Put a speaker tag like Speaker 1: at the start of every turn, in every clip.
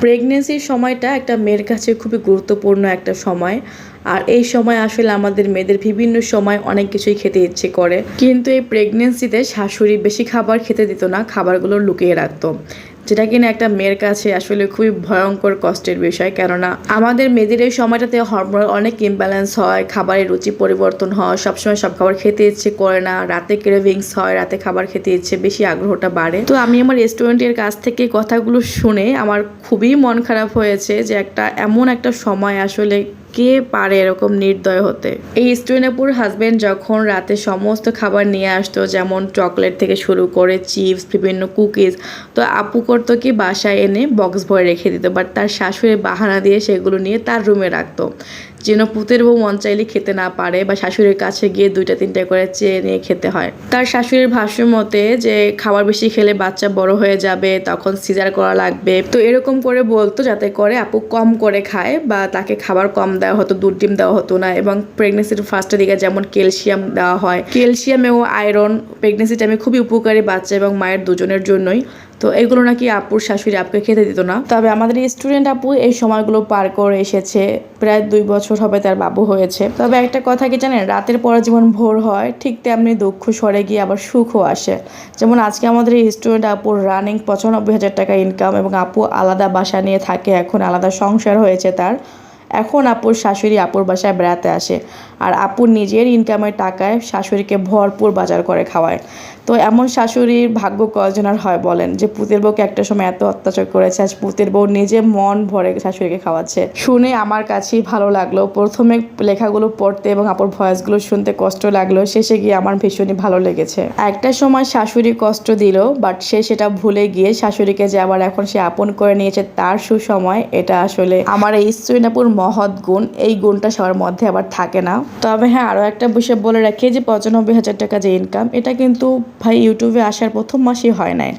Speaker 1: প্রেগনেন্সির সময়টা একটা মেয়ের কাছে খুবই গুরুত্বপূর্ণ একটা সময়। আর এই সময় আসলে আমাদের মেয়েদের বিভিন্ন সময় অনেক কিছুই খেতে ইচ্ছে করে, কিন্তু এই প্রেগনেন্সিতে শাশুড়ি বেশি খাবার খেতে দিত না, খাবারগুলো লুকিয়ে রাখতো, যেটা কিনা একটা মেয়ের কাছে আসলে খুবই ভয়ঙ্কর কষ্টের বিষয়। কেননা আমাদের মেয়েদের এই সময়টাতে হরমোনাল অনেক ইমব্যালেন্স হয়, খাবারের রুচি পরিবর্তন হয়, সবসময় সব খাবার খেতে ইচ্ছে করে না, রাতে ক্রেভিংস হয়, রাতে খাবার খেতে ইচ্ছে বেশি, আগ্রহটা বাড়ে। তো আমি আমার রেস্টুরেন্টের কাছ থেকে কথাগুলো শুনে আমার খুবই মন খারাপ হয়েছে যে এমন একটা সময় আসলে কে পারে এরকম নির্দয় হতে। এই স্টুডেন্টাপুর হাজবেন্ড যখন রাতে সমস্ত খাবার নিয়ে আসতো, যেমন চকলেট থেকে শুরু করে চিপস, বিভিন্ন কুকিজ, তো আপু করতো কি বাসায় এনে বক্স ভরে রেখে দিত, বাট তার শাশুড়ি বাহানা দিয়ে সেগুলো নিয়ে তার রুমে রাখতো, যেন পুতের বউ মন চাইলে খেতে না পারে বা শাশুড়ির কাছে গিয়ে 2টা 3টা করে চেয়ে নিয়ে খেতে হয়। তার শাশুড়ির ভাষ্য মতে যে খাবার বেশি খেলে বাচ্চা বড় হয়ে যাবে, তখন সিজার করা লাগবে, তো এরকম করে বলতো যাতে করে আপু কম করে খায় বা তাকে খাবার কম দেওয়া হতো, দুধ ডিম দেওয়া হতো না। এবং প্রেগনেন্সির ফার্স্টের দিকে যেমন ক্যালসিয়াম দেওয়া হয়, ক্যালসিয়াম এবং আয়রন প্রেগনেন্সি টাইমে খুবই উপকারী বাচ্চা এবং মায়ের দুজনের জন্যই। তো এগুলো নাকি আপুর শাশুড়ি আপুকে খেতে দিত না। তবে আমাদের স্টুডেন্ট আপু এই সময়গুলো পার করে এসেছে, প্রায় 2 বছর হবে তার বাবু হয়েছে। তবে একটা কথা কি জানেন, রাতের পরে যেমন ভোর হয় ঠিক তেমনি দুঃখ সরে গিয়ে আবার সুখও আসে। যেমন আজকে আমাদের এই স্টুডেন্ট আপুর রানিং 95,000 টাকা ইনকাম, এবং আপু আলাদা বাসা নিয়ে থাকে, এখন আলাদা সংসার হয়েছে তার। এখন আপুর শাশুড়ি আপুর বাসায় বেড়াতে আসে, আর আপুর নিজের ইনকামের টাকায় শাশুড়িকে ভরপুর বাজার করে খাওয়ায়। তো এমন শাশুড়ির ভাগ্য কয়জনের হয় বলেন, যে পুতের বউকে একটা সময় এত অত্যাচার করেছে, আজ পুতের বউ নিজে মন ভরে শাশুড়িকে খাওয়াচ্ছে। শুনে আমার কাছেই ভালো লাগলো। প্রথমে লেখাগুলো পড়তে এবং আপুর ভয়েসগুলো শুনতে কষ্ট লাগলো, শেষে গিয়ে আমার ভীষণই ভালো লেগেছে। একটা সময় শাশুড়ি কষ্ট দিল, বাট সে সেটা ভুলে গিয়ে শাশুড়িকে যে আবার এখন সে আপন করে নিয়েছে, তার সুসময়। এটা আসলে আমার এই স্টুডেন্টাপুর মহৎ গুণ, এই গুণটা সবার মধ্যে আবার থাকে না। তবে হ্যাঁ, আরও একটা বিষয় বলে রাখি যে 95,000 টাকা যে ইনকাম, এটা কিন্তু ভাই ইউটিউবে আসার প্রথম মাসেই হয় নাই।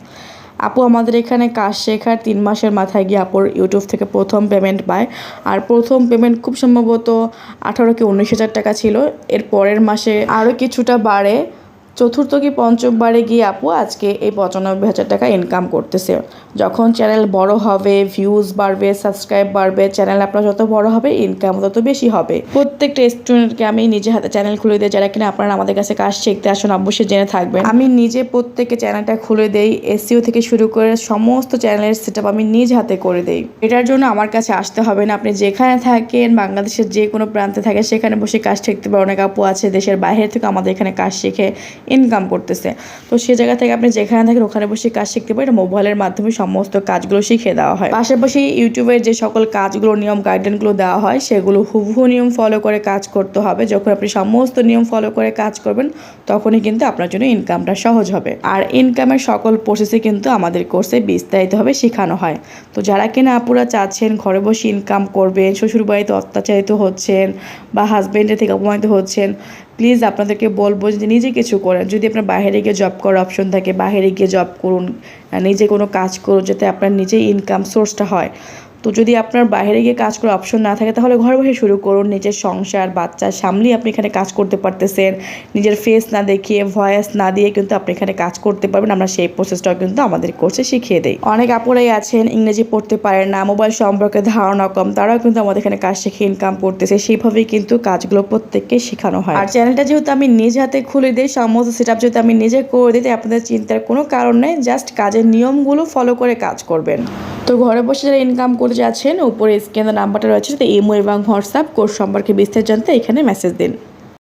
Speaker 1: আপু আমাদের এখানে কাজ শেখার 3 মাসের মাথায় গিয়ে আপুর ইউটিউব থেকে প্রথম পেমেন্ট পায়। আর প্রথম পেমেন্ট খুব সম্ভবত 18 কি 19,000 টাকা ছিল। এর পরের মাসে আরও কিছুটা বাড়ে, চতুর্থ কি পঞ্চমবারে গিয়ে আপু আজকে এই 95,000 টাকা ইনকাম করতেছে। যখন চ্যানেল বড় হবে, ভিউজ বাড়বে, সাবস্ক্রাইব বাড়বে, চ্যানেল আপনার যত বড় হবে ইনকাম তত বেশি হবে। প্রত্যেকটা স্টুডেন্টকে আমি নিজে হাতে চ্যানেল খুলে দিই, যারা কিনা আপনারা আমাদের কাছে কাজ শিখতে আসুন অবশ্যই জেনে থাকবেন। আমি নিজে প্রত্যেককে চ্যানেলটা খুলে দেই, এসইও থেকে শুরু করে সমস্ত চ্যানেলের সেটআপ আমি নিজ হাতে করে দেই। এটার জন্য আমার কাছে আসতে হবে না, আপনি যেখানে থাকেন, বাংলাদেশের যে কোনো প্রান্তে থাকেন, সেখানে বসে কাজ শিখতে পারে। অনেক আপু আছে দেশের বাইরে থেকে আমাদের এখানে কাজ শিখে ইনকাম করতেছে। তো সে জায়গা থেকে আপনি যেখানে থাকেন ওখানে বসে কাজ শিখতে পারেন, মোবাইলের মাধ্যমে সমস্ত কাজগুলো শিখিয়ে দেওয়া হয়। পাশাপাশি ইউটিউবের যে সকল কাজগুলো নিয়ম গাইডলাইনগুলো দেওয়া হয়, সেগুলো হুবহু নিয়ম ফলো করে কাজ করতে হবে। যখন আপনি সমস্ত নিয়ম ফলো করে কাজ করবেন, তখনই কিন্তু আপনার জন্য ইনকামটা সহজ হবে। আর ইনকামের সকল প্রসেসে কিন্তু আমাদের কোর্সে বিস্তারিতভাবে শেখানো হয়। তো যারা কিনা আপুরা চাচ্ছেন ঘরে বসে ইনকাম করবেন, শ্বশুরবাড়িতে অত্যাচারিত হচ্ছেন বা হাজবেন্ডের থেকে অপমানিত হচ্ছেন, প্লিজ আপনাদেরকে বলবো যে নিজে কিছু করেন। যদি আপনার বাইরে গিয়ে জব করার অপশন থাকে, বাইরে গিয়ে জব করুন, নিজে কোনো কাজ করুন, যাতে আপনার নিজেই ইনকাম সোর্সটা হয়। তো যদি আপনার বাইরে গিয়ে কাজ করার অপশন না থাকে, তাহলে ঘরে বসে শুরু করুন। নিজের সংসার বাচ্চা সামলেই আপনি এখানে কাজ করতে পারতেছেন। নিজের ফেস না দেখিয়ে, ভয়েস না দিয়ে কিন্তু আপনি এখানে কাজ করতে পারবেন। আমরা সেই প্রসেসটাও কিন্তু আমাদের কোর্সে শিখিয়ে দেই। অনেক আপুরাই আছেন ইংরেজি পড়তে পারেন না, মোবাইল সম্পর্কে ধারণা কম, তারাও কিন্তু আমাদের এখানে কাজ শিখে ইনকাম করতেছে। সেইভাবেই কিন্তু কাজগুলো প্রত্যেককে শেখানো হয়। আর চ্যানেলটা যেহেতু আমি নিজ হাতে খুলে দিই, সমস্ত সেটআপ যেহেতু আমি নিজে করে দিই, তাই আপনাদের চিন্তার কোনো কারণ নেই। জাস্ট কাজের নিয়মগুলো ফলো করে কাজ করবেন। তো ঘরে বসে যারা ইনকাম করতে যাচ্ছেন, উপরে স্ক্রিনে নাম্বারটা রয়েছে, তো ইমো এবং হোয়াটসঅ্যাপ কোর্স সম্পর্কে বিস্তারিত জানতে এখানে মেসেজ দিন।